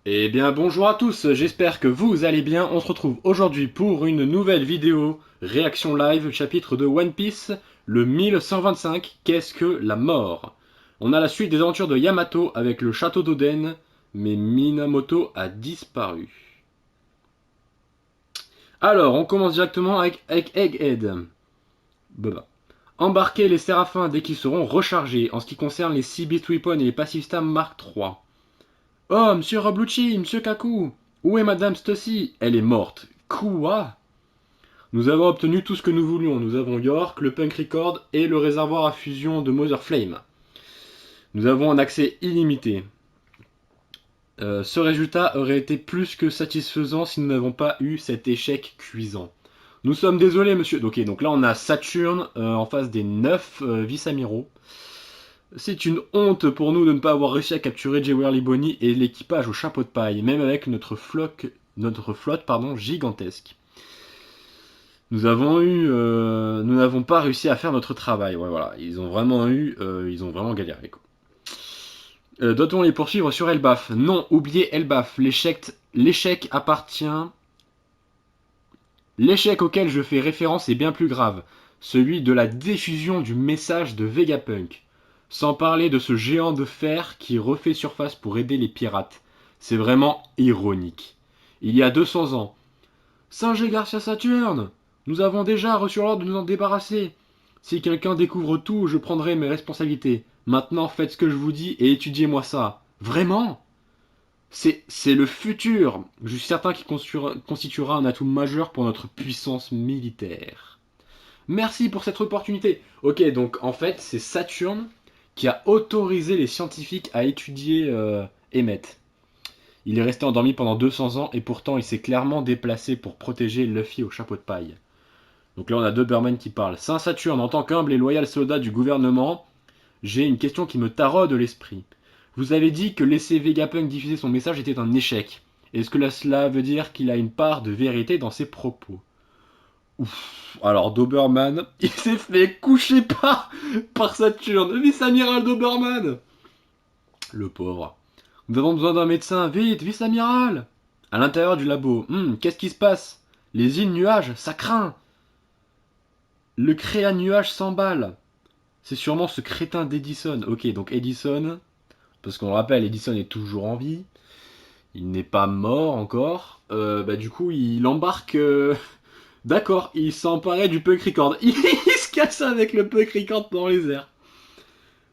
Eh bien bonjour à tous, j'espère que vous allez bien. On se retrouve aujourd'hui pour une nouvelle vidéo réaction live chapitre de One Piece, le 1125, qu'est-ce que la mort? On a la suite des aventures de Yamato avec le château d'Oden, mais Minamoto a disparu. Alors, on commence directement avec Egghead. Baba. Embarquez les séraphins dès qu'ils seront rechargés en ce qui concerne les 6-bit weapons et les Passivstam Mark III. Oh, monsieur Roblucci, monsieur Kaku, où est madame Stussy? Elle est morte. Quoi? Nous avons obtenu tout ce que nous voulions. Nous avons York, le Punk Record et le réservoir à fusion de Mother Flame. Nous avons un accès illimité. Ce résultat aurait été plus que satisfaisant si nous n'avons pas eu cet échec cuisant. Nous sommes désolés, monsieur. Ok, donc là on a Saturne en face des 9 vice-amiraux. C'est une honte pour nous de ne pas avoir réussi à capturer J. Whirly Bonny et l'équipage au chapeau de paille, même avec notre flotte gigantesque. Nous n'avons pas réussi à faire notre travail. Ouais, voilà, ils ont vraiment galéré, quoi. Doit-on les poursuivre sur Elbaf? Non, oubliez Elbaf. L'échec appartient. L'échec auquel je fais référence est bien plus grave, celui de la diffusion du message de Vegapunk. Sans parler de ce géant de fer qui refait surface pour aider les pirates. C'est vraiment ironique. Il y a 200 ans. Singe Garcia Saturne, nous avons déjà reçu l'ordre de nous en débarrasser. Si quelqu'un découvre tout, je prendrai mes responsabilités. Maintenant, faites ce que je vous dis et étudiez-moi ça. Vraiment? C'est le futur. Je suis certain qu'il constituera un atout majeur pour notre puissance militaire. Merci pour cette opportunité. Ok, donc en fait, c'est Saturne qui a autorisé les scientifiques à étudier Emmet. Il est resté endormi pendant 200 ans et pourtant il s'est clairement déplacé pour protéger Luffy au chapeau de paille. Donc là, on a Doberman qui parle. Saint Saturne, en tant qu'humble et loyal soldat du gouvernement, j'ai une question qui me taraude l'esprit. Vous avez dit que laisser Vegapunk diffuser son message était un échec. Est-ce que cela veut dire qu'il a une part de vérité dans ses propos? Ouf. Alors Doberman, il s'est fait coucher par Saturne. Vice-amiral Doberman. Le pauvre. Nous avons besoin d'un médecin. Vite, vice-amiral. À l'intérieur du labo. Qu'est-ce qui se passe? Les îles nuages, ça craint. Le créa nuage s'emballe. C'est sûrement ce crétin d'Edison. Ok, donc Edison, parce qu'on le rappelle, Edison est toujours en vie. Il n'est pas mort encore. Du coup, il embarque. D'accord, il s'emparait du Punk Record. Il se casse avec le Punk Record dans les airs.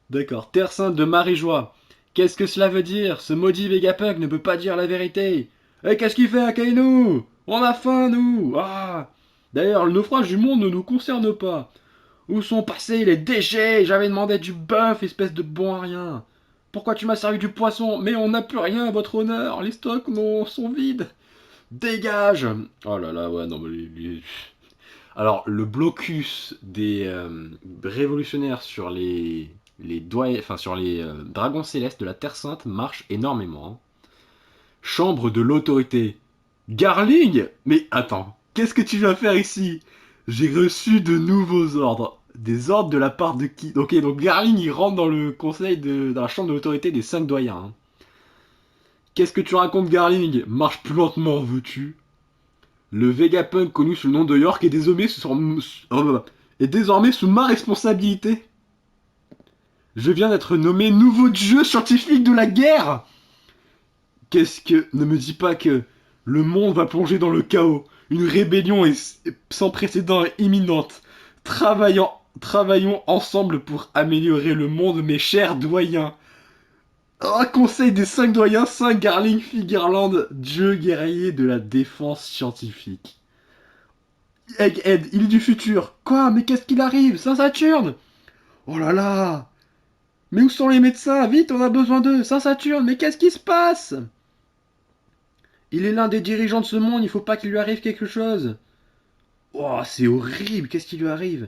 D'accord. Terre sainte de Marie-Joie. Qu'est-ce que cela veut dire? Ce maudit Vegapunk ne peut pas dire la vérité. Eh, qu'est-ce qu'il fait à Kainu? On a faim, nous. Ah. D'ailleurs, le naufrage du monde ne nous concerne pas. Où sont passés les déchets? J'avais demandé du bœuf, espèce de bon à rien. Pourquoi tu m'as servi du poisson? Mais on n'a plus rien, votre honneur. Les stocks sont vides. Dégage! Oh là là, ouais, non, mais alors, le blocus des révolutionnaires sur sur les dragons célestes de la Terre Sainte marche énormément, hein. Chambre de l'autorité. Garling? Mais attends, qu'est-ce que tu vas faire ici? J'ai reçu de nouveaux ordres. Des ordres de la part de qui? Ok, donc Garling, il rentre dans le dans la chambre de l'autorité des 5 doyens, hein. Qu'est-ce que tu racontes, Garling? Marche plus lentement, veux-tu? Le Vegapunk connu sous le nom de York est désormais sous ma responsabilité. Je viens d'être nommé nouveau dieu scientifique de la guerre. Qu'est-ce que... Ne me dis pas que le monde va plonger dans le chaos. Une rébellion est sans précédent et imminente. Travaillons ensemble pour améliorer le monde, mes chers doyens. Un conseil des 5 doyens, 5 Garling Figarland, dieu guerrier de la défense scientifique. Egghead, il est du futur. Quoi? Mais qu'est-ce qu'il arrive? Saint-Saturne! Oh là là! Mais où sont les médecins? Vite, on a besoin d'eux! Saint-Saturne, mais qu'est-ce qui se passe? Il est l'un des dirigeants de ce monde, il faut pas qu'il lui arrive quelque chose. Oh, c'est horrible, qu'est-ce qui lui arrive?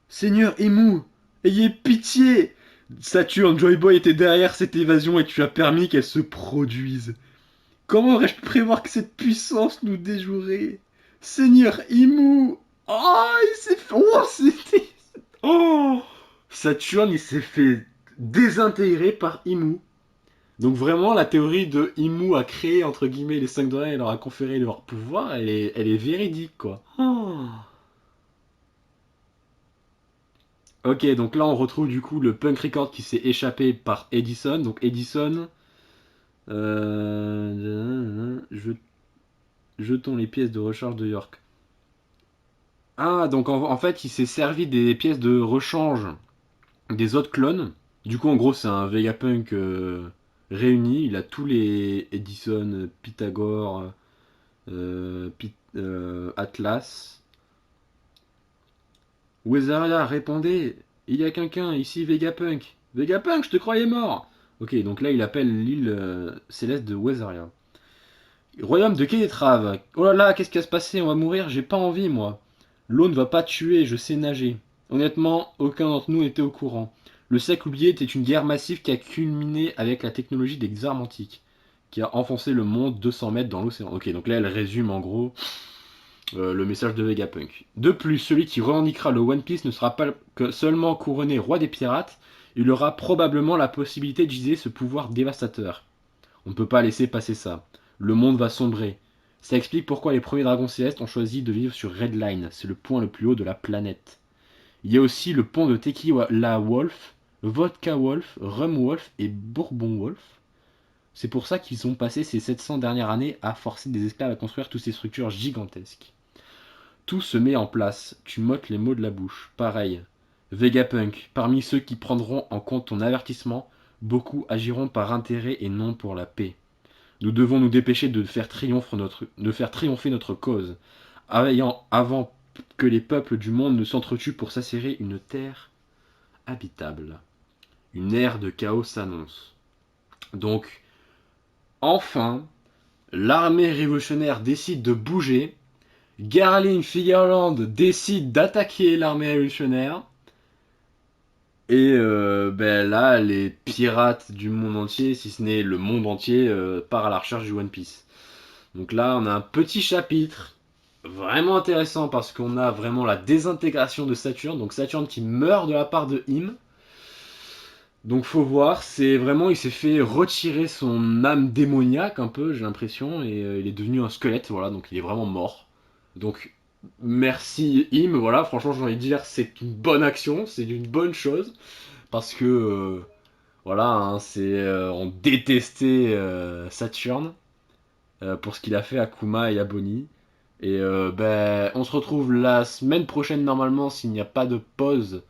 Seigneur Emu, ayez pitié! Saturne, Joy Boy était derrière cette évasion et tu as permis qu'elle se produise. Comment aurais-je pu prévoir que cette puissance nous déjouerait? Seigneur Emu! Oh, il s'est fait... Oh, c'était... Oh! Saturne, il s'est fait désintégrer par Emu. Donc vraiment, la théorie de Imu a créé, entre guillemets, les 5 doigts et leur a conféré leur pouvoir, elle est véridique, quoi. Oh. Ok, donc là on retrouve du coup le punk record qui s'est échappé par Edison. Donc Edison, jetons les pièces de rechange de York. Ah, donc en fait il s'est servi des pièces de rechange des autres clones. Du coup en gros c'est un Vegapunk réuni. Il a tous les Edison, Pythagore, Atlas. Wezaria, répondez. Il y a quelqu'un ici, Vegapunk. Vegapunk, je te croyais mort. Ok, donc là il appelle l'île céleste de Wezaria. Royaume de Kélétrave. Oh là là, qu'est-ce qui va se passer? On va mourir, j'ai pas envie, moi. L'eau ne va pas tuer, je sais nager. Honnêtement, aucun d'entre nous n'était au courant. Le siècle oublié était une guerre massive qui a culminé avec la technologie des armes antiques, qui a enfoncé le monde 200 mètres dans l'océan. Ok, donc là elle résume en gros le message de Vegapunk. De plus, celui qui revendiquera le One Piece ne sera pas que seulement couronné roi des pirates, il aura probablement la possibilité d'utiliser ce pouvoir dévastateur. On ne peut pas laisser passer ça. Le monde va sombrer. Ça explique pourquoi les premiers dragons célestes ont choisi de vivre sur Red Line. C'est le point le plus haut de la planète. Il y a aussi le pont de Tequila Wolf, Vodka Wolf, Rum Wolf et Bourbon Wolf. C'est pour ça qu'ils ont passé ces 700 dernières années à forcer des esclaves à construire toutes ces structures gigantesques. Tout se met en place. Tu m'ôtes les mots de la bouche. Pareil. Vegapunk, parmi ceux qui prendront en compte ton avertissement, beaucoup agiront par intérêt et non pour la paix. Nous devons nous dépêcher de faire triompher notre cause, avant que les peuples du monde ne s'entretuent pour s'assérer une terre habitable. Une ère de chaos s'annonce. Donc, enfin, l'armée révolutionnaire décide de bouger. Garling Figerland décide d'attaquer l'armée révolutionnaire. Et ben là, les pirates du monde entier, si ce n'est le monde entier, part à la recherche du One Piece. Donc là, on a un petit chapitre vraiment intéressant parce qu'on a vraiment la désintégration de Saturne. Donc Saturne qui meurt de la part de Im. Donc faut voir, c'est vraiment, il s'est fait retirer son âme démoniaque un peu, j'ai l'impression, et il est devenu un squelette, voilà, donc il est vraiment mort. Donc merci Im, voilà, franchement j'ai envie de dire c'est une bonne action, c'est une bonne chose, parce que voilà, hein, on détestait Saturne pour ce qu'il a fait à Kuma et à Bonnie. Et ben, on se retrouve la semaine prochaine normalement s'il n'y a pas de pause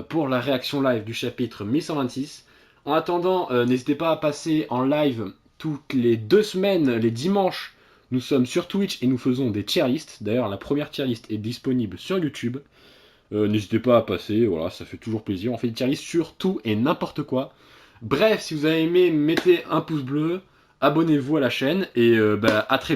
pour la réaction live du chapitre 1126. En attendant, n'hésitez pas à passer en live toutes les 2 semaines, les dimanches. Nous sommes sur Twitch et nous faisons des tier lists. D'ailleurs, la première tier list est disponible sur YouTube. N'hésitez pas à passer, voilà, ça fait toujours plaisir. On fait des tier lists sur tout et n'importe quoi. Bref, si vous avez aimé, mettez un pouce bleu, abonnez-vous à la chaîne et bah, à très bientôt.